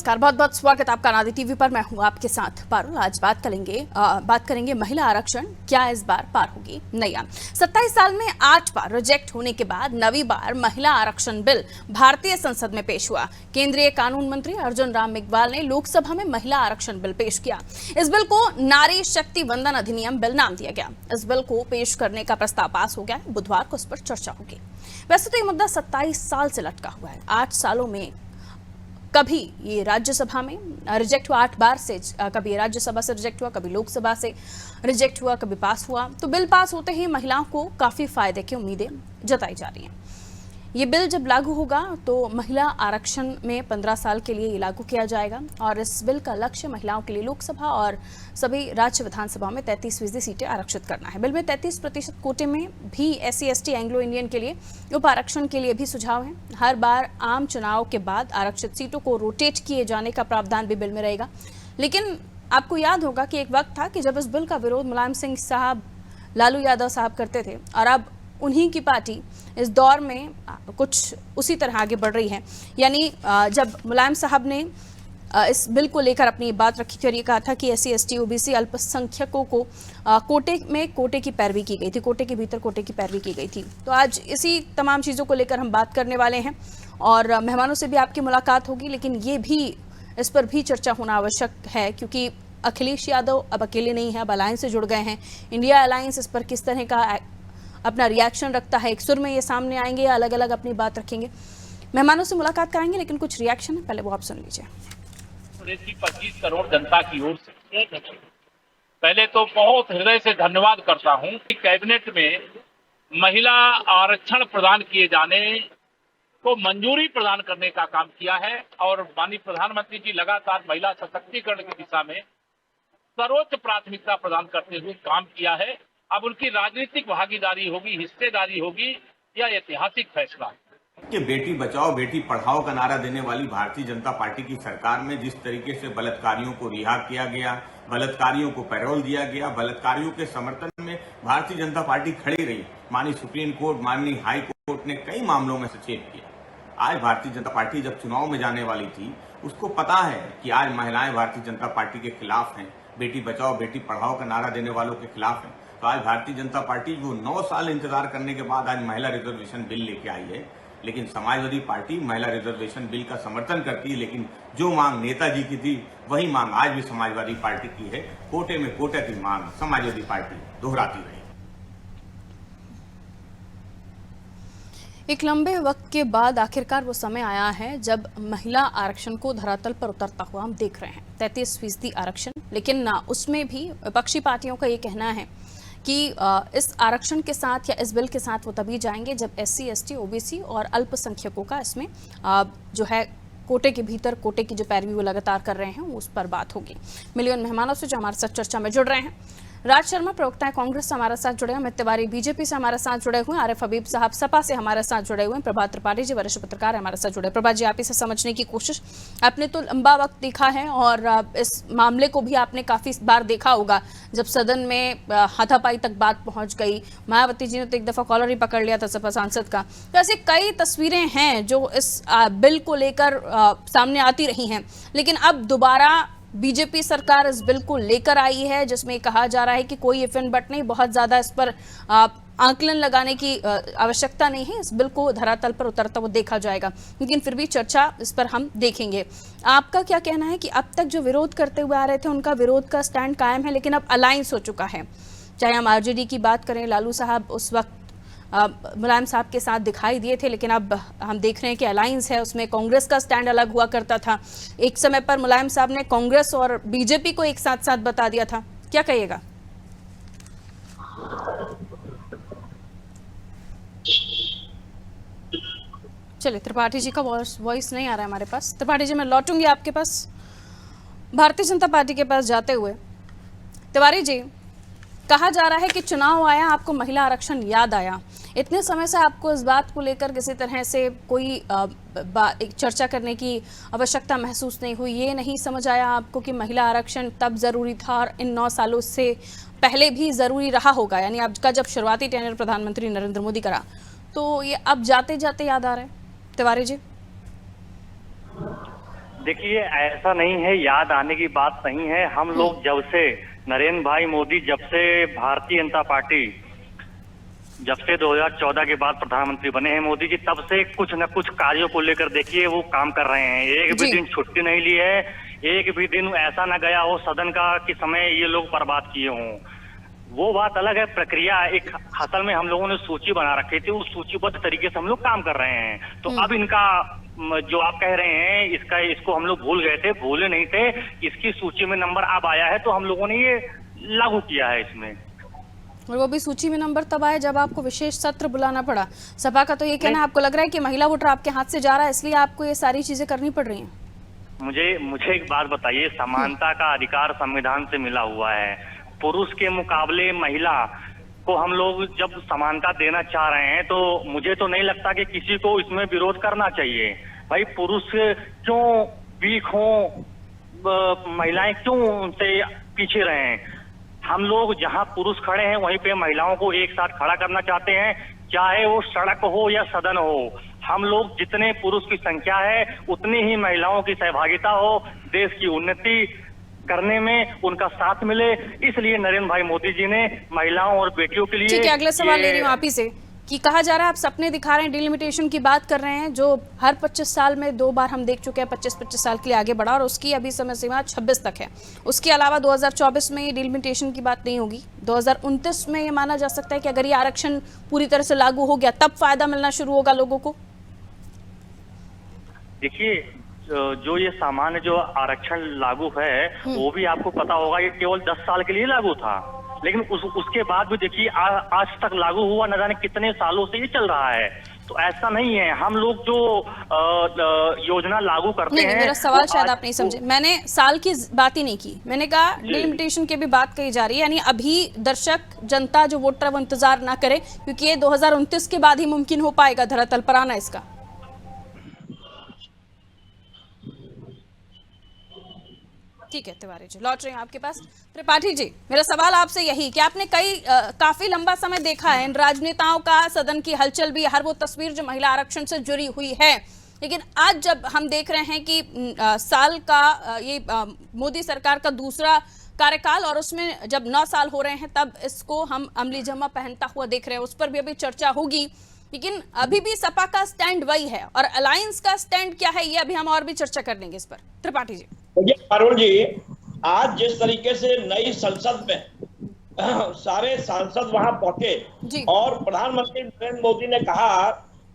नमस्कार, बहुत बहुत स्वागत आपका नादी टीवी पर। मैं हूं आपके साथ पारुल। आज बात करेंगे महिला आरक्षण क्या इस बार पार होगी नैया। 27 साल में 8 बार रिजेक्ट होने के बाद 9वीं बार महिला आरक्षण बिल भारतीय संसद में पेश हुआ। केंद्रीय कानून मंत्री अर्जुन राम मेघवाल ने लोकसभा में महिला आरक्षण बिल पेश किया। इस बिल को नारी शक्ति वंदन अधिनियम बिल नाम दिया गया। इस बिल को पेश करने का प्रस्ताव पास हो गया है। बुधवार को इस पर चर्चा होगी। वैसे तो ये मुद्दा 27 साल से लटका हुआ है। 8 सालों में कभी ये राज्यसभा में रिजेक्ट हुआ, 8 बार से कभी राज्यसभा से रिजेक्ट हुआ, कभी लोकसभा से रिजेक्ट हुआ, कभी पास हुआ। तो बिल पास होते ही महिलाओं को काफी फायदे की उम्मीदें जताई जा रही हैं। ये बिल जब लागू होगा तो महिला आरक्षण में 15 साल के लिए ये लागू किया जाएगा और इस बिल का लक्ष्य महिलाओं के लिए लोकसभा और सभी राज्य विधानसभा में 33% सीटें आरक्षित करना है। बिल में 33% कोटे में भी SC/ST एंग्लो इंडियन के लिए उप आरक्षण के लिए भी सुझाव है। हर बार आम चुनाव के बाद आरक्षित सीटों को रोटेट किए जाने का प्रावधान भी बिल में रहेगा। लेकिन आपको याद होगा कि एक वक्त था कि जब इस बिल का विरोध मुलायम सिंह साहब, लालू यादव साहब करते थे और अब उन्हीं की पार्टी इस दौर में कुछ उसी तरह आगे बढ़ रही है। यानी जब मुलायम साहब ने इस बिल को लेकर अपनी बात रखी थी और ये कहा था कि SC/ST OBC अल्पसंख्यकों को कोटे की पैरवी की गई थी, कोटे के भीतर कोटे की पैरवी की गई थी। तो आज इसी तमाम चीज़ों को लेकर हम बात करने वाले हैं और मेहमानों से भी आपकी मुलाकात होगी। लेकिन ये भी, इस पर भी चर्चा होना आवश्यक है क्योंकि अखिलेश यादव अब अकेले नहीं है, अब अलायंस से जुड़ गए हैं। इंडिया अलायंस इस पर किस तरह का अपना रिएक्शन रखता है, एक सुर में ये सामने आएंगे या अलग अलग अपनी बात रखेंगे। मेहमानों से मुलाकात कराएंगे लेकिन कुछ रिएक्शन है, पहले वो आप सुन लीजिए। प्रदेश की 25 करोड़ जनता की ओर से पहले तो बहुत हृदय से धन्यवाद करता हूं कि कैबिनेट में महिला आरक्षण प्रदान किए जाने को मंजूरी प्रदान करने का काम किया है और माननीय प्रधानमंत्री जी लगातार महिला सशक्तिकरण की दिशा में सर्वोच्च प्राथमिकता प्रदान करते हुए काम किया है। अब उनकी राजनीतिक भागीदारी होगी, हिस्सेदारी होगी, यह ऐतिहासिक फैसला है कि बेटी बचाओ बेटी पढ़ाओ का नारा देने वाली भारतीय जनता पार्टी की सरकार में जिस तरीके से बलात्कारियों को रिहा किया गया, बलात्कारियों को पैरोल दिया गया, बलात्कारियों के समर्थन में भारतीय जनता पार्टी खड़ी रही। माननीय सुप्रीम कोर्ट, माननीय हाई कोर्ट ने कई मामलों में सचेत किया। आज भारतीय जनता पार्टी जब चुनाव में जाने वाली थी, उसको पता है कि आज महिलाएं भारतीय जनता पार्टी के खिलाफ हैं, बेटी बचाओ बेटी पढ़ाओ का नारा देने वालों के खिलाफ हैं। तो आज भारतीय जनता पार्टी वो 9 साल इंतजार करने के बाद आज महिला रिजर्वेशन बिल लेके आई है। लेकिन समाजवादी पार्टी महिला रिजर्वेशन बिल का समर्थन करती है, लेकिन जो मांग नेताजी की थी वही मांग आज भी समाजवादी पार्टी की है। कोटे में कोटे की मांग समाजवादी पार्टी दोहराती रही। एक लंबे वक्त के बाद आखिरकार वो समय आया है जब महिला आरक्षण को धरातल पर उतरता हुआ हम देख रहे हैं। 33% आरक्षण, लेकिन उसमें भी विपक्षी पार्टियों का ये कहना है कि इस आरक्षण के साथ या इस बिल के साथ वो तभी जाएंगे जब SC/ST OBC और अल्पसंख्यकों का इसमें जो है कोटे के भीतर कोटे की जो पैरवी वो लगातार कर रहे हैं उस पर बात होगी। मिलियन मेहमानों से जो हमारे साथ चर्चा में जुड़ रहे हैं, राज शर्मा प्रवक्ता है कांग्रेस से हमारे साथ जुड़े हैं, अमित तिवारी BJP से हमारे साथ जुड़े हुए हैं, आरिफ हबीब साहब सपा से हमारे साथ जुड़े हुए हैं, प्रभात त्रिपाठी जी वरिष्ठ पत्रकार हमारे साथ जुड़े। प्रभात जी, आप इसे समझने की कोशिश, आपने तो लंबा वक्त देखा है और इस मामले को भी आपने काफी बार देखा होगा जब सदन में हाथापाई तक बात पहुंच गई। मायावती जी ने तो एक दफा कॉलर ही पकड़ लिया था सपा सांसद का। तो ऐसी कई तस्वीरें हैं जो इस बिल को लेकर सामने आती रही हैं, लेकिन अब दोबारा BJP सरकार इस बिल को लेकर आई है जिसमें कहा जा रहा है कि कोई इफ एंड बट नहीं, बहुत ज्यादा इस पर आकलन लगाने की आवश्यकता नहीं है। इस बिल को धरातल पर उतरता हुआ देखा जाएगा, लेकिन फिर भी चर्चा इस पर हम देखेंगे। आपका क्या कहना है कि अब तक जो विरोध करते हुए आ रहे थे उनका विरोध का स्टैंड कायम है, लेकिन अब अलायंस हो चुका है। चाहे हम RJD की बात करें, लालू साहब उस वक्त मुलायम साहब के साथ दिखाई दिए थे, लेकिन अब हम देख रहे हैं कि अलायंस है, उसमें कांग्रेस का स्टैंड अलग हुआ करता था। एक समय पर मुलायम साहब ने कांग्रेस और BJP को एक साथ साथ बता दिया था। क्या कहिएगा? चलिए, त्रिपाठी जी का वॉइस नहीं आ रहा है हमारे पास। त्रिपाठी जी, मैं लौटूंगी आपके पास भारतीय जनता पार्टी के पास जाते हुए। तिवारी जी, कहा जा रहा है कि चुनाव आया, आपको महिला आरक्षण याद आया। इतने समय से आपको इस बात को लेकर किसी तरह से कोई एक चर्चा करने की आवश्यकता महसूस नहीं हुई? ये नहीं समझ आया आपको कि महिला आरक्षण तब ज़रूरी था और इन 9 सालों से पहले भी ज़रूरी रहा होगा? यानी आपका जब शुरुआती टेन्योर प्रधानमंत्री नरेंद्र मोदी करा, तो ये अब जाते जाते याद आ रहा है? तिवारी जी, देखिए, ऐसा नहीं है, याद आने की बात नहीं है। हम लोग जब से नरेंद्र भाई मोदी जब से भारतीय जनता पार्टी जब से 2014 के बाद प्रधानमंत्री बने हैं मोदी जी, तब से कुछ न कुछ कार्यों को लेकर देखिए वो काम कर रहे हैं। एक भी दिन छुट्टी नहीं ली है, एक भी दिन ऐसा न गया हो सदन का कि समय ये लोग बर्बाद किए हों। वो बात अलग है, प्रक्रिया एक असल में हम लोगों ने सूची बना रखी थी, उस सूचीबद्ध तरीके से हम लोग काम कर रहे हैं। तो अब इनका जो आप कह रहे हैं इसको हम लोग भूल गए थे, भूले नहीं थे। इसकी सूची में नंबर अब आया है तो हम लोगों ने ये लागू किया है इसमें। और वो भी सूची में नंबर तब आया जब आपको विशेष सत्र बुलाना पड़ा। सपा का तो ये कहना, आपको लग रहा है कि महिला वोटर आपके हाथ से जा रहा है इसलिए आपको ये सारी चीजें करनी पड़ रही हैं? मुझे एक बात बताइए, समानता का अधिकार संविधान से मिला हुआ है। पुरुष के मुकाबले महिला को हम लोग जब समानता देना चाह रहे हैं तो मुझे तो नहीं लगता कि किसी को इसमें विरोध करना चाहिए। भाई पुरुष क्यों वीक हो, महिलाएं क्यों उनसे पीछे रहें? हम लोग जहां पुरुष खड़े हैं वहीं पे महिलाओं को एक साथ खड़ा करना चाहते हैं, चाहे वो सड़क हो या सदन हो। हम लोग जितने पुरुष की संख्या है उतनी ही महिलाओं की सहभागिता हो, देश की उन्नति करने में उनका साथ मिले। इसलिए नरेंद्र भाई मोदी जी ने महिलाओं और बेटियों के लिए। ठीक है, अगला सवाल ले रही हूँ आप ही से कि कहा जा रहा है आप सपने दिखा रहे हैं, डिलिमिटेशन की बात कर रहे हैं जो हर 25 साल में 2 बार हम देख चुके हैं, 25-25 साल के लिए आगे बढ़ा और उसकी अभी समय सीमा 26 तक है। उसके अलावा 2024 में ये डिलिमिटेशन की बात नहीं होगी। 2029 में ये माना जा सकता है कि अगर ये आरक्षण पूरी तरह से लागू हो गया तब फायदा मिलना शुरू होगा लोगों को। देखिए, जो ये सामान्य जो आरक्षण लागू है वो भी आपको पता होगा ये केवल 10 साल के लिए लागू था, लेकिन उसके बाद भी देखिए आज तक लागू हुआ न जाने कितने सालों से ये चल रहा है। तो ऐसा नहीं है, हम लोग जो योजना लागू करते हैं। मेरा सवाल शायद आप नहीं समझे, मैंने साल की बात ही नहीं की, मैंने कहा डिलिमिटेशन की भी बात कही जा रही है। यानी अभी दर्शक जनता जो वोटर वो इंतजार ना करे क्योंकि ये 2029 के बाद ही मुमकिन हो पाएगा धरातल पर आना इसका। ठीक है तिवारी जी, लौट रहे हैं आपके पास। त्रिपाठी जी, मेरा सवाल आपसे यही कि आपने काफी लंबा समय देखा है इन राजनेताओं का सदन की हलचल भी, हर वो तस्वीर जो महिला आरक्षण से जुड़ी हुई है, लेकिन आज जब हम देख रहे हैं कि साल का ये मोदी सरकार का दूसरा कार्यकाल और उसमें जब 9 साल हो रहे हैं तब इसको हम अमली जमा पहनता हुआ देख रहे हैं, उस पर भी अभी चर्चा होगी। लेकिन अभी भी सपा का स्टैंड वही है और अलायंस का स्टैंड क्या है ये अभी हम और भी चर्चा कर लेंगे इस पर। त्रिपाठी जी, अरुण जी, आज जिस तरीके से नई संसद में सारे सांसद वहां पहुंचे और प्रधानमंत्री नरेंद्र मोदी ने कहा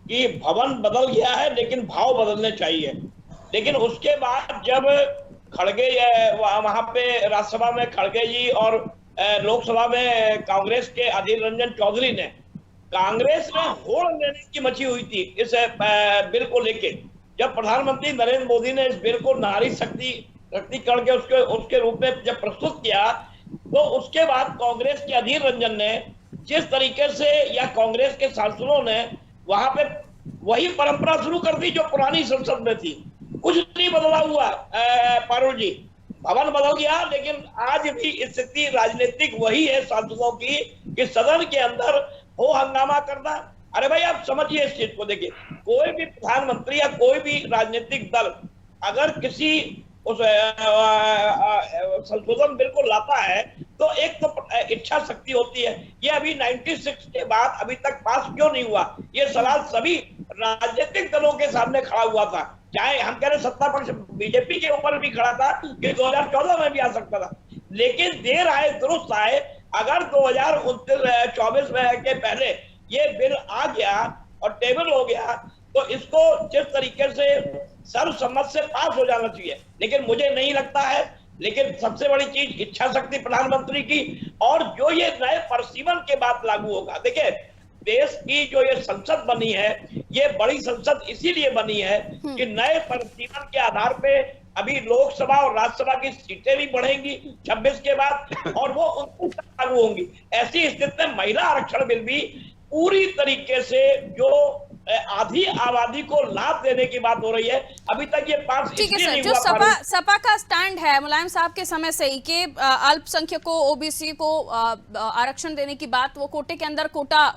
कि भवन बदल गया है लेकिन भाव बदलने चाहिए, लेकिन उसके बाद जब खड़गे वहां पे राज्यसभा में खड़गे जी और लोकसभा में कांग्रेस के अधीर रंजन चौधरी ने, कांग्रेस में होड़ लेने की मची हुई थी इस बिल को लेके। जब प्रधानमंत्री नरेंद्र मोदी ने इस बिल को नारी शक्तिकरण के उसके रूप में जब प्रस्तुत किया तो उसके बाद कांग्रेस के अधीर रंजन ने जिस तरीके से या कांग्रेस के सांसदों ने वहां पे वही परंपरा शुरू कर दी जो पुरानी संसद में थी। कुछ नहीं बदला हुआ पारुल जी, भवन बदल गया लेकिन आज भी स्थिति राजनीतिक वही है सांसदों की कि सदन के अंदर हो हंगामा करना। अरे भाई आप समझिए इस चीज को, देखिए कोई भी प्रधानमंत्री या कोई भी राजनीतिक दल अगर किसी उस संशोधन बिल को लाता है तो एक तो इच्छा शक्ति होती है। ये अभी 96 के बाद अभी तक पास क्यों नहीं हुआ, ये सवाल सभी राजनीतिक दलों के सामने खड़ा हुआ था। चाहे हम कह रहे सत्ता पक्ष बीजेपी के ऊपर भी खड़ा था कि 2014 में भी आ सकता था, लेकिन देर आए दुरुस्त आए। अगर 2024 में के पहले ये बिल आ गया और टेबल हो गया तो इसको जिस तरीके से सर्वसम्मत से पास हो जाना चाहिए, लेकिन मुझे नहीं लगता है। लेकिन सबसे बड़ी चीज इच्छा शक्ति प्रधानमंत्री की, और जो ये नए परिसीमन के बाद लागू होगा। देखिए देश की जो ये संसद बनी है ये बड़ी संसद इसीलिए बनी है कि नए परिसीमन के आधार पे अभी लोकसभा और राज्यसभा की सीटें भी बढ़ेंगी 26 के बाद और वो 29 तक लागू होंगी। ऐसी स्थिति में महिला आरक्षण बिल भी पूरी तरीके से जो आधी आबादी को लाभ देने की बात हो रही है, अभी तक ये पास ठीक है सर, जो सपा का स्टैंड है मुलायम साहब के समय से ही कि अल्पसंख्यकों ओबीसी को आरक्षण देने की बात, वो कोटे के अंदर कोटा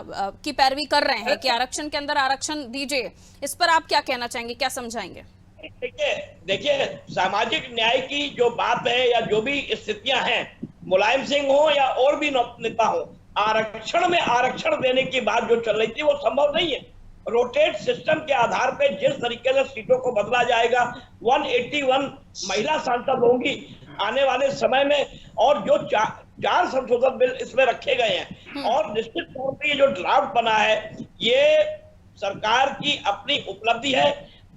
की पैरवी कर रहे हैं कि आरक्षण के अंदर आरक्षण दीजिए, इस पर आप क्या कहना चाहेंगे, क्या समझाएंगे? देखिए सामाजिक न्याय की जो बात है या जो भी स्थितियां हैं, मुलायम सिंह हो या और भी नेता हो, आरक्षण में आरक्षण देने की बात जो चल रही थी वो संभव नहीं है। रोटेट सिस्टम के आधार पे जिस तरीके से सीटों को बदला जाएगा, 181 महिला सांसद होंगी आने वाले समय में, और जो चार संशोधन बिल इसमें रखे गए हैं, और निश्चित तौर पर ये जो ड्राफ्ट बना है ये सरकार की अपनी उपलब्धि है।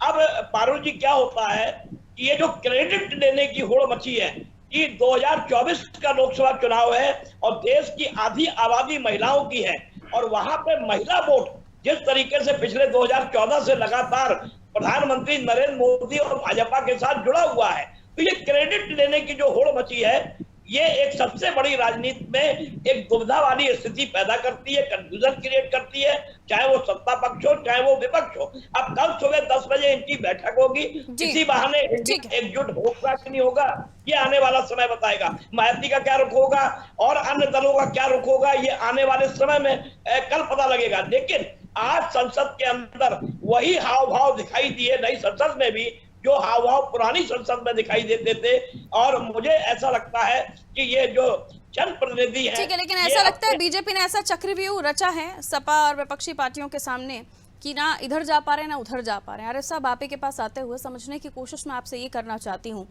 अब पारुल जी क्या होता है कि ये जो क्रेडिट लेने की होड़ मची है कि 2024 का लोकसभा चुनाव है और देश की आधी आबादी महिलाओं की है, और वहां पे महिला वोट जिस तरीके से पिछले 2014 से लगातार प्रधानमंत्री नरेंद्र मोदी और भाजपा के साथ जुड़ा हुआ है, तो ये क्रेडिट लेने की जो होड़ मची है ये एक सबसे बड़ी राजनीति में एक दुविधा वाली स्थिति पैदा करती है, कंफ्यूजन क्रिएट करती है, चाहे वो सत्ता पक्ष हो चाहे वो विपक्ष हो। अब कल सुबह 10 बजे इनकी बैठक होगी, इसी बहाने एकजुट होगा कि नहीं होगा ये आने वाला समय बताएगा। मायावती का क्या रुख होगा और अन्य दलों का क्या रुख होगा ये आने वाले समय में कल पता लगेगा। लेकिन आज संसद के अंदर वही हाव भाव दिखाई दिए, नई संसद में भी जो हाव भाव पुरानी संसद में दिखाई देते थे, और मुझे ऐसा लगता है कि ये जो जनप्रतिनिधि है, ठीक है, लेकिन ऐसा लगता है बीजेपी ने ऐसा चक्रव्यूह रचा है सपा और विपक्षी पार्टियों के सामने कि ना इधर जा पा रहे हैं ना उधर जा पा रहे हैं। अरे साहब, आप ही के पास आते हुए समझने की कोशिश मैं आपसे ये करना चाहती हूँ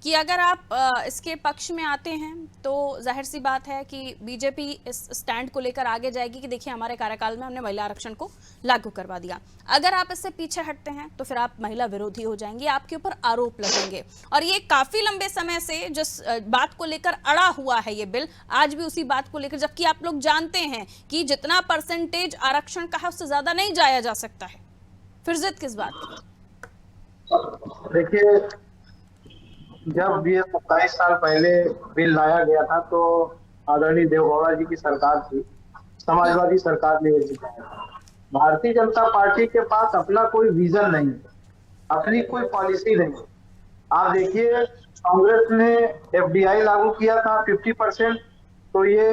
कि अगर आप इसके पक्ष में आते हैं तो जाहिर सी बात है कि बीजेपी इस स्टैंड को लेकर आगे जाएगी कि देखिए हमारे कार्यकाल में हमने महिला आरक्षण को लागू करवा दिया। अगर आप इससे पीछे हटते हैं तो फिर आप महिला विरोधी हो जाएंगे, आपके ऊपर आरोप लगेंगे। और ये काफी लंबे समय से जिस बात को लेकर अड़ा हुआ है ये बिल, आज भी उसी बात को लेकर, जबकि आप लोग जानते हैं कि जितना परसेंटेज आरक्षण का है उससे ज्यादा नहीं जाया जा सकता है, फिर जिद किस बात की? देखिए, जब ये 27 साल पहले बिल लाया गया था तो आदरणीय देवेगौड़ा जी की सरकार थी, समाजवादी सरकार ने जिताया था। भारतीय जनता पार्टी के पास अपना कोई विजन नहीं, अपनी कोई पॉलिसी नहीं। आप देखिए, कांग्रेस ने FDI लागू किया था 50%, तो ये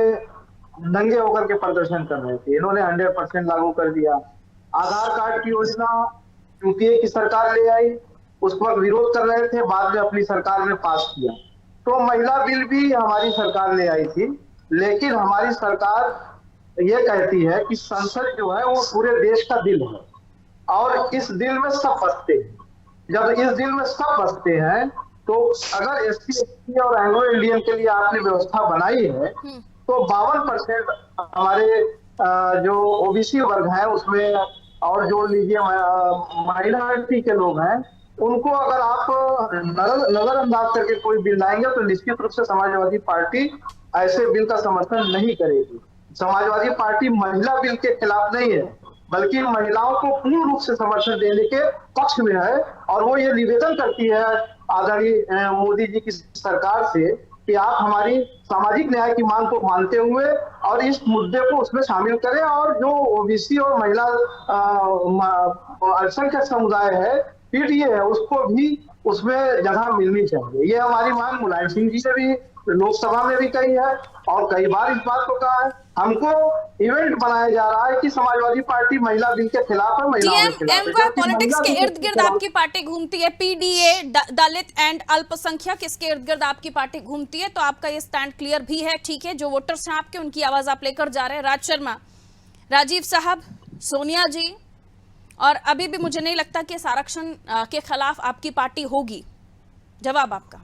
नंगे होकर के प्रदर्शन कर रहे थे। इन्होंने 100% लागू कर दिया। आधार कार्ड की योजना UPA की सरकार ले आई, उस पर विरोध कर रहे थे, बाद में अपनी सरकार ने पास किया। तो महिला बिल भी हमारी सरकार ले आई थी, लेकिन हमारी सरकार ये कहती है कि संसद जो है वो पूरे देश का दिल है और इस दिल में सब बसते हैं। जब इस दिल में सब बसते हैं तो अगर SC ST और एंग्लो इंडियन के लिए आपने व्यवस्था बनाई है तो 52% हमारे जो OBC वर्ग है उसमें, और जो लीजिए माइनॉरिटी के लोग हैं, उनको अगर आप नजरअंदाज करके कोई बिल लाएंगे तो निश्चित रूप से समाजवादी पार्टी ऐसे बिल का समर्थन नहीं करेगी। समाजवादी पार्टी महिला बिल के खिलाफ नहीं है, बल्कि महिलाओं को पूर्ण रूप से समर्थन देने के पक्ष में है। और वो ये निवेदन करती है आदरणीय मोदी जी की सरकार से कि आप हमारी सामाजिक न्याय की मांग को मानते हुए और इस मुद्दे को उसमें शामिल करें, और जो OBC और महिला अल्पसंख्यक समुदाय है, PTA है, उसको भी उसमें जगह मिलनी चाहिए। ये हमारी मांग मुलायम सिंह जी ने भी लोकसभा में भी कही है और कई बार इस बात को कहा है। हमको इवेंट बनाया जा रहा है कि समाजवादी पार्टी महिला बिल के खिलाफ है, महिलाओं के खिलाफ। पॉलिटिक्स के इर्द गिर्द आपकी पार्टी घूमती है, PDA, दलित एंड अल्पसंख्यक, इसके इर्द गिर्द आपकी पार्टी घूमती है, तो आपका ये स्टैंड क्लियर भी है। ठीक है, जो वोटर्स हैं आपके, उनकी आवाज आप लेकर जा रहे हैं। राज शर्मा, राजीव साहब, सोनिया जी, और अभी भी मुझे नहीं लगता कि इस आरक्षण के खिलाफ आपकी पार्टी होगी। जवाब आपका।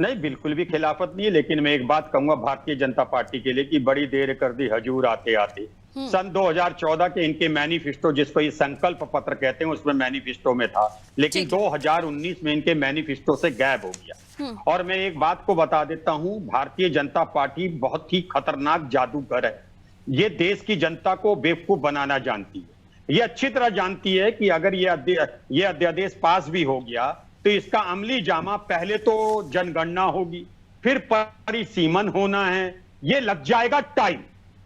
नहीं, बिल्कुल भी खिलाफत नहीं है, लेकिन मैं एक बात कहूंगा भारतीय जनता पार्टी के लिए कि बड़ी देर कर दी हजूर आते आते। सन 2014 के इनके मैनिफेस्टो, जिसको ये संकल्प पत्र कहते हैं, उसमें मैनिफेस्टो में था, लेकिन 2019 में इनके मैनिफेस्टो से गायब हो गया। और मैं एक बात को बता देता हूं, भारतीय जनता पार्टी बहुत ही खतरनाक जादूगर है। ये देश की जनता को बेवकूफ बनाना जानती है। ये अच्छी तरह जानती है कि अगर ये अध्यादेश पास भी हो गया तो इसका अमली जामा पहले तो जनगणना होगी, फिर परिसीमन होना है, ये लग जाएगा टाइम।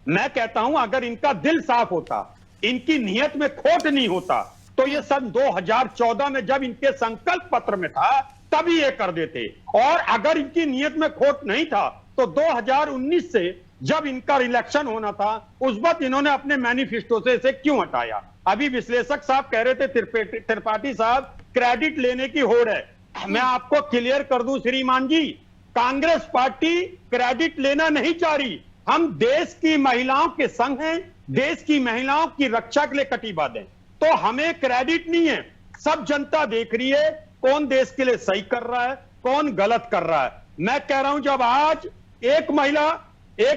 मैं कहता हूं अगर इनका दिल साफ होता, इनकी नीयत में खोट नहीं होता, तो ये सन 2014 में जब इनके संकल्प पत्र में था तभी ये कर देते। और अगर इनकी नीयत में खोट नहीं था तो 2019 से जब इनका इलेक्शन होना था उस वक्त इन्होंने अपने मैनिफेस्टो से इसे क्यों हटाया? अभी विश्लेषक साहब कह रहे थे, त्रिपाठी साहब क्रेडिट लेने की होड़ है। मैं आपको क्लियर कर दूं श्रीमान जी, कांग्रेस पार्टी क्रेडिट लेना नहीं चाह रही। हम देश की महिलाओं के संग हैं, देश की महिलाओं की रक्षा के लिए कटिबद्ध हैं, तो हमें क्रेडिट नहीं है। सब जनता देख रही है कौन देश के लिए सही कर रहा है, कौन गलत कर रहा है। मैं कह रहा हूं जब आज एक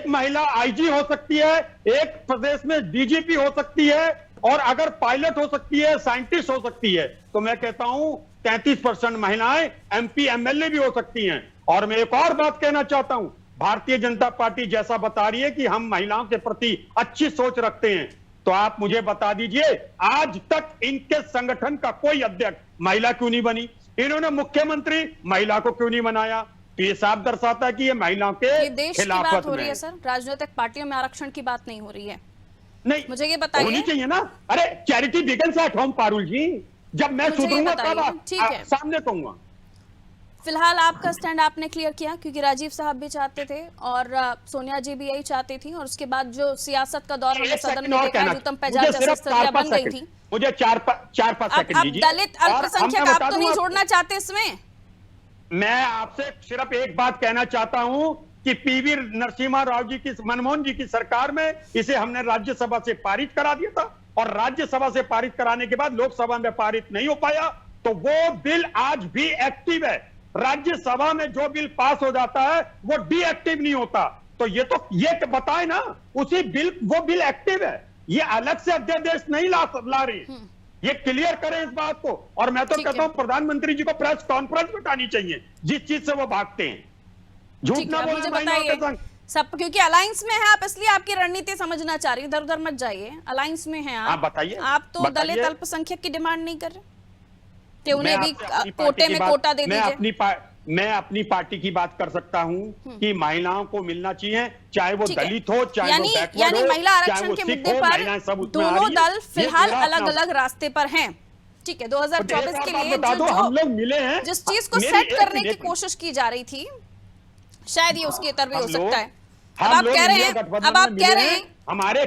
महिला आईजी हो सकती है, एक प्रदेश में डीजीपी हो सकती है, और अगर पायलट हो सकती है, साइंटिस्ट हो सकती है, तो मैं कहता हूं 33% महिलाएं एमपी एमएलए भी हो सकती हैं। और मैं एक और बात कहना चाहता हूं, भारतीय जनता पार्टी जैसा बता रही है कि हम महिलाओं के प्रति अच्छी सोच रखते हैं, तो आप मुझे बता दीजिए आज तक इनके संगठन का कोई अध्यक्ष महिला क्यों नहीं बनी? इन्होंने मुख्यमंत्री महिला को क्यों नहीं बनाया? तो ये साफ दर्शाता है कि ये महिलाओं के ये देश की बात हो रही है सर, राजनीतिक पार्टियों में आरक्षण की बात नहीं हो रही है। नहीं, मुझे ये बताइए, होनी चाहिए ना। अरे charity begins at home Parul ji, जब मैं सुधरूंगा तब आप सामने कहूंगा। फिलहाल आपका स्टैंड आपने क्लियर किया, क्योंकि राजीव साहब भी चाहते थे और सोनिया जी भी यही चाहती थी, और उसके बाद जो सियासत का दौर हमने सदन में देखा, जो पैजाज जैसी स्थितियां बन गई थी। मुझे 4-5 सेकंड दीजिए। दलित अल्पसंख्यक आप तो नहीं जोड़ना चाहते इसमें? मैं आपसे सिर्फ एक बात कहना चाहता हूं कि पीवी नरसिम्हा राव जी की, मनमोहन जी की सरकार में इसे हमने राज्यसभा से पारित करा दिया था, और राज्यसभा से पारित कराने के बाद लोकसभा में पारित नहीं हो पाया, तो वो बिल आज भी एक्टिव है। राज्यसभा में जो बिल पास हो जाता है वो डीएक्टिव नहीं होता। तो ये बताए ना, उसी बिल, वो बिल एक्टिव है, ये अलग से अध्यादेश नहीं ला रही। ये क्लियर करें इस बात को। और मैं तो कहता हूं प्रधानमंत्री जी को प्रेस कॉन्फ्रेंस बिठानी चाहिए, जिस चीज से वो भागते हैं। झूठ ना मुझे बताइए सब, क्योंकि अलायंस में है आप, इसलिए आपकी रणनीति समझना चाह रही, इधर उधर मत जाइए। अलायंस में है आप, बताइए। आप तो दलित अल्पसंख्यक की डिमांड नहीं कर रहे कि उन्हें भी कोटे में कोटा दे दीजिए? मैं अपनी पार्टी की बात कर सकता हूं कि महिलाओं को मिलना चाहिए, चाहे वो दलित हो, चाहे वो बैकवर्ड हो, यानी महिला आरक्षण के मुद्दे पर दोनों दल फिलहाल अलग अलग रास्ते पर हैं। ठीक है, 2024 के लिए हम लोग मिले हैं, जिस चीज को सेट करने की कोशिश की जा रही थी, शायद ये उसके तरफ भी हो सकता है। अब आप कह रहे हैं हमारे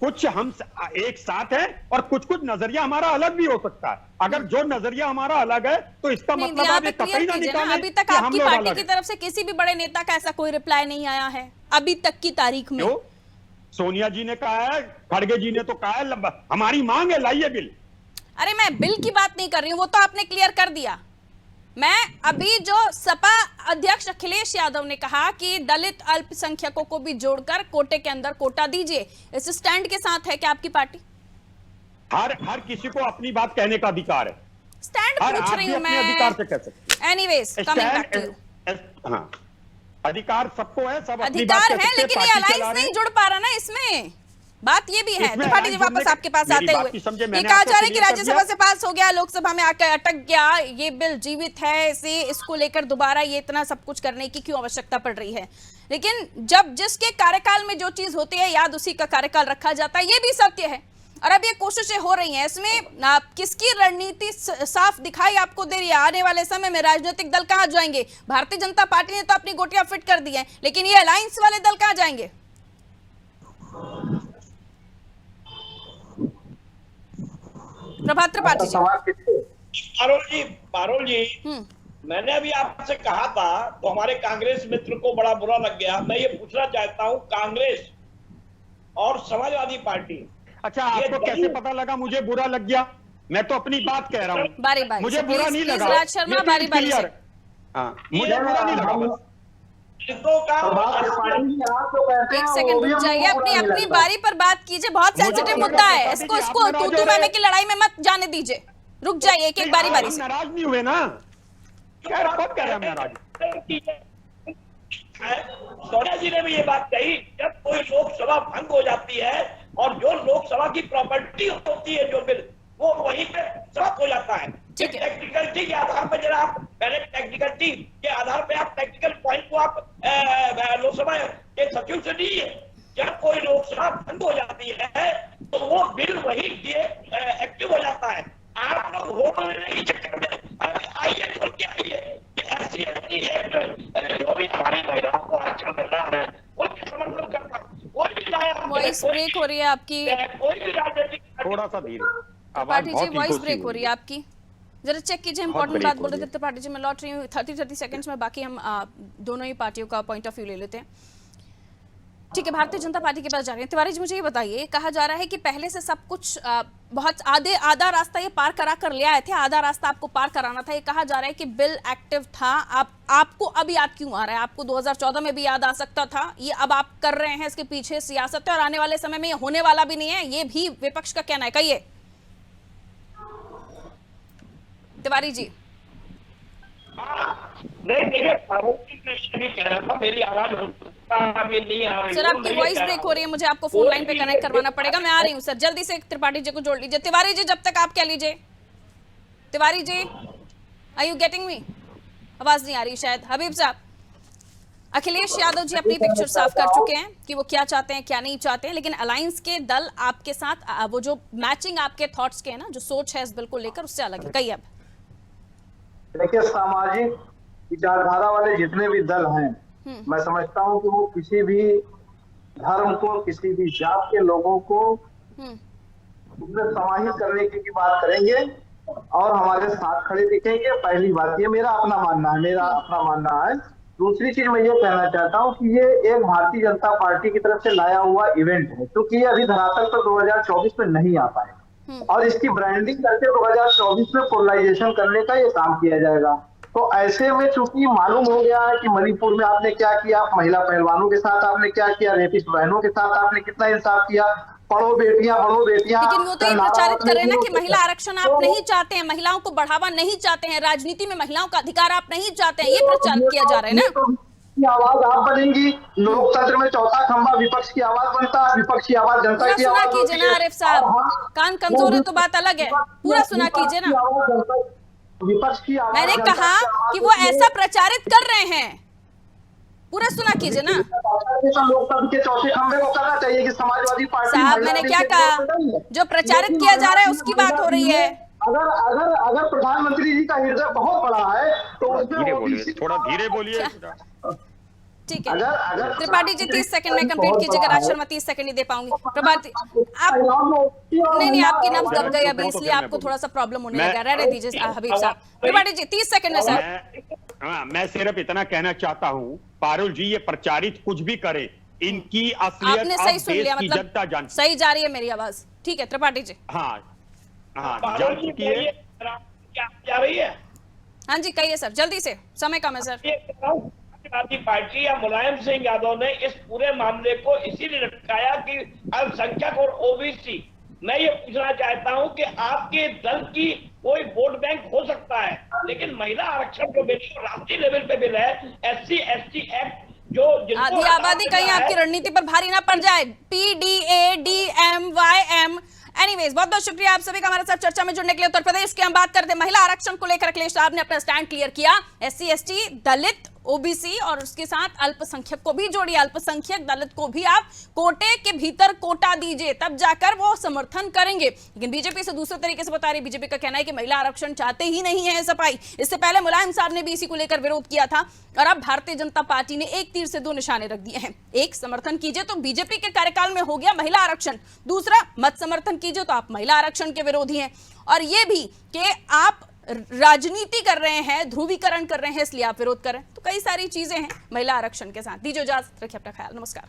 कुछ हम एक साथ हैं, और कुछ नजरिया हमारा अलग भी हो सकता है। अगर जो नजरिया हमारा अलग है तो इसका मतलब आप ये कतई ना निकालें। अभी तक आपकी पार्टी की तरफ से किसी भी बड़े नेता का ऐसा कोई रिप्लाई नहीं आया है अभी तक की तारीख में। सोनिया जी ने कहा है, खड़गे जी ने तो कहा है हमारी मांग है लाइए बिल। अरे मैं बिल की बात नहीं कर रही हूँ, वो तो आपने क्लियर कर दिया। मैं अभी जो सपा अध्यक्ष अखिलेश यादव ने कहा कि दलित अल्पसंख्यकों को भी जोड़कर कोटे के अंदर कोटा दीजिए, इस स्टैंड के साथ है क्या आपकी पार्टी? हर किसी को अपनी बात कहने का अधिकार है। स्टैंड पूछ रही हूं मैं, अधिकार से कह सकते हैं। Anyways, coming back to you. हाँ, अधिकार सबको है, सब अपनी बात कह सकते हैं, लेकिन ये अलायंस नहीं जुड़ पा रहा ना, इसमें बात ये भी है। त्रिपाठी जी वापस आपके पास आते हुए ये कहा जा रहा है कि राज्यसभा से पास हो गया, लोकसभा में आकर अटक गया, ये बिल जीवित है, इसको लेकर दोबारा ये इतना सब कुछ करने की क्यों आवश्यकता पड़ रही है? लेकिन जब जिसके कार्यकाल में जो चीज होती है याद उसी का कार्यकाल रखा जाता है, ये भी सत्य है। और अब ये कोशिशें हो रही हैं, इसमें किसकी रणनीति साफ दिखाई आपको दे रही है? आने वाले समय में राजनीतिक दल कहां जाएंगे? भारतीय जनता पार्टी ने तो अपनी गोटियां फिट कर दी हैं, लेकिन ये अलायंस वाले दल कहां जाएंगे? प्रभात त्रिपाठी जी। पारुल जी, मैंने अभी आपसे कहा था तो हमारे कांग्रेस मित्र को बड़ा बुरा लग गया। मैं ये पूछना चाहता हूँ, कांग्रेस और समाजवादी पार्टी, अच्छा आपको कैसे पता लगा मुझे बुरा लग गया? मैं तो अपनी बात कह रहा हूँ, बारी बारी मुझे बुरा नहीं लगा। राज शर्मा बारी बारी से। मुझे बुरा नहीं लगा। एक सेकंड रुक जाइए, अपनी बारी पर बात कीजिए, बहुत सेंसिटिव मुद्दा है, इसको तू मैंने की लड़ाई में मत जाने दीजिए। रुक जाइए एक बारी बारी से। नाराज नहीं हुए ना? कब कह रहे हैं नाराज? सोनिया जी ने भी ये बात कही, जब कोई लोकसभा भंग हो जाती है और जो लोकसभा की प्रॉपर्टी होती है जो बिल, वो वहीं पे समाप्त हो जाता है। टेक्निकलिटी के आधार पर जरा आप पहले टेक्निकलिटी के आधार पे आप टेक्निकल पॉइंट को आप लोकसभा के सचिव से दीजिए। जब कोई लोकसभा भंग हो जाती है तो वो बिल वही एक्टिव हो जाता है। आप लोग वोट नहीं चक्कर में आइए, बोल के आइए जो भी हमारी महिलाओं को आरक्षण मिल रहा है उसके समर्थन करता। वॉइस ब्रेक हो रही है आपकी, कोई भी राजनीतिक थोड़ा सा धीरे, त्रिपाठी जी वॉइस ब्रेक हो रही है आपकी। जरा चेक कीजिए, इंपॉर्टेंट बात बोल रहे थे त्रिपाठी जी। मैं लौट रही हूँ 30 सेकंड्स में, बाकी हम दोनों ही पार्टियों का पॉइंट ऑफ व्यू ले लेते हैं। ठीक है, भारतीय जनता पार्टी के पास जा रहे हैं। तिवारी जी मुझे ये बताइए, कहा जा रहा है कि पहले से सब कुछ बहुत आधा रास्ता ये पार करा कर ले आए थे, आधा रास्ता आपको पार कराना था। ये कहा जा रहा है कि बिल एक्टिव था, आपको अब याद क्यों आ रहा है? आपको 2014 में भी याद आ सकता था, ये अब आप कर रहे हैं, इसके पीछे सियासत है और आने वाले समय में ये होने वाला भी नहीं है, ये भी विपक्ष का कहना है। कहिए तिवारी जी। नहीं देखिए, कह रहा था मेरी आवाज नहीं आ रही। सर आपकी वॉइस ब्रेक हो रही है, मुझे आपको फोन लाइन पे कनेक्ट करवाना पड़ेगा। मैं आ रही हूँ सर, जल्दी से त्रिपाठी जी को जोड़ लीजिए। तिवारी जी जब तक आप कह लीजिए। Tiwari ji, are you getting me? आवाज नहीं आ रही शायद। हबीब साहब, अखिलेश यादव जी अपनी पिक्चर साफ कर चुके हैं कि वो क्या चाहते हैं क्या नहीं चाहते हैं, लेकिन अलायंस के दल आपके साथ, वो जो मैचिंग आपके थॉट्स के है ना, जो सोच है इस बिल को लेकर, उससे अलग है। कहिए अब। देखिए, सामाजिक विचारधारा वाले जितने भी दल हैं, मैं समझता हूं कि वो किसी भी धर्म को, किसी भी जात के लोगों को उसमें समाहित करने की बात करेंगे और हमारे साथ खड़े दिखेंगे। पहली बात, ये मेरा अपना मानना है। दूसरी चीज मैं ये कहना चाहता हूँ कि ये एक भारतीय जनता पार्टी की तरफ से लाया हुआ इवेंट है, क्योंकि ये अभी धरातल पर 2024 में नहीं आ पाए और इसकी ब्रांडिंग करके 2024 में पोलराइजेशन करने का ये काम किया जाएगा। तो ऐसे में चूंकि मालूम हो गया है कि मणिपुर में आपने क्या किया, महिला पहलवानों के साथ आपने क्या किया, रेपिस्ट बहनों के साथ आपने कितना इंसाफ किया, पढ़ो बेटियां। लेकिन वो तो ये प्रचारित कर रहे हैं ना कि महिला आरक्षण आप नहीं चाहते हैं, महिलाओं को बढ़ावा नहीं चाहते हैं, राजनीति में महिलाओं का अधिकार आप नहीं चाहते हैं, ये प्रचारित किया जा रहा है ना। आवाज आप बनेंगी, लोकतंत्र में चौथा खंभा विपक्ष की आवाज बनता है, विपक्ष की आवाज जनता की आवाज सुना कीजिए ना आरिफ साहब, कान कमजोर है तो बात अलग है, पूरा सुना कीजिए ना। विपक्ष की आवाज, मैंने कहा कि वो ऐसा प्रचारित कर रहे हैं, पूरा सुना कीजिए ना। लोकतंत्र के चौथे खंभे को करना चाहिए कि समाजवादी पार्टी साहब, मैंने क्या कहा? जो प्रचारित किया जा रहा है उसकी बात हो रही है। अगर प्रधानमंत्री जी का हृदय बहुत बड़ा है तो उसमें थोड़ा धीरे बोलिए। ठीक है त्रिपाठी जी, 30 सेकंड में कंप्लीट कीजिएगा। राजशर्मा 30 सेकंड नहीं दे पाऊंगी। प्रभाती आप नहीं, आपकी नब्ज दब गई अभी, इसलिए आपको थोड़ा सा प्रॉब्लम होने लगा। रहने दीजिए हबीब साहब। त्रिपाठी जी 30 सेकंड में सर। मैं सिर्फ इतना कहना चाहता हूँ, पारुल जी ये प्रचारित कुछ भी करे, इनकी असलियत आपने सही सुन लिया, मतलब जनता जानती। सही जा रही है मेरी आवाज? ठीक है त्रिपाठी जी। हाँ जान चुकी है। क्या जा रही है? हाँ जी कहिए सर, जल्दी से, समय कम है सर। समाजवादी पार्टी या मुलायम सिंह यादव ने इस पूरे मामले को इसीलिए लटकाया कि अल्पसंख्यक और ओबीसी। मैं ये पूछना चाहता हूं कि आपके दल की कोई वोट बैंक हो सकता है, लेकिन महिला आरक्षण जो बिल राष्ट्रीय लेवल पे बिल है, SC ST एक्ट, जो आधी आबादी कहीं आपकी रणनीति पर भारी ना पड़ जाए। PDADMYM। एनीवेज, बहुत बहुत शुक्रिया आप सभी का हमारे साथ चर्चा में जुड़ने के लिए। उत्तर प्रदेश की हम बात करते हैं, महिला आरक्षण को लेकर अखिलेश साहब ने अपना स्टैंड क्लियर किया। SC ST, दलित, ओबीसी और उसके साथ अल्पसंख्यक को भी जोड़िए। अल्पसंख्यक दलित को भी आप कोटे के भीतर कोटा दीजिए, तब जाकर वो समर्थन करेंगे। लेकिन बीजेपी से दूसरे तरीके से बता रही, बीजेपी का कहना है कि महिला आरक्षण चाहते ही नहीं है सपाई। इससे पहले मुलायम साहब ने भी इसी को लेकर विरोध किया था और अब भारतीय जनता पार्टी ने एक तीर से दो निशाने रख दिए हैं। एक, समर्थन कीजिए तो बीजेपी के कार्यकाल में हो गया महिला आरक्षण। दूसरा, मत समर्थन कीजिए तो आप महिला आरक्षण के विरोधी हैं। और ये भी कि आप राजनीति कर रहे हैं, ध्रुवीकरण कर रहे हैं, इसलिए आप विरोध कर रहे हैं। तो कई सारी चीजें हैं महिला आरक्षण के साथ। दीजिए इजाजत, रखिए अपना ख्याल। नमस्कार।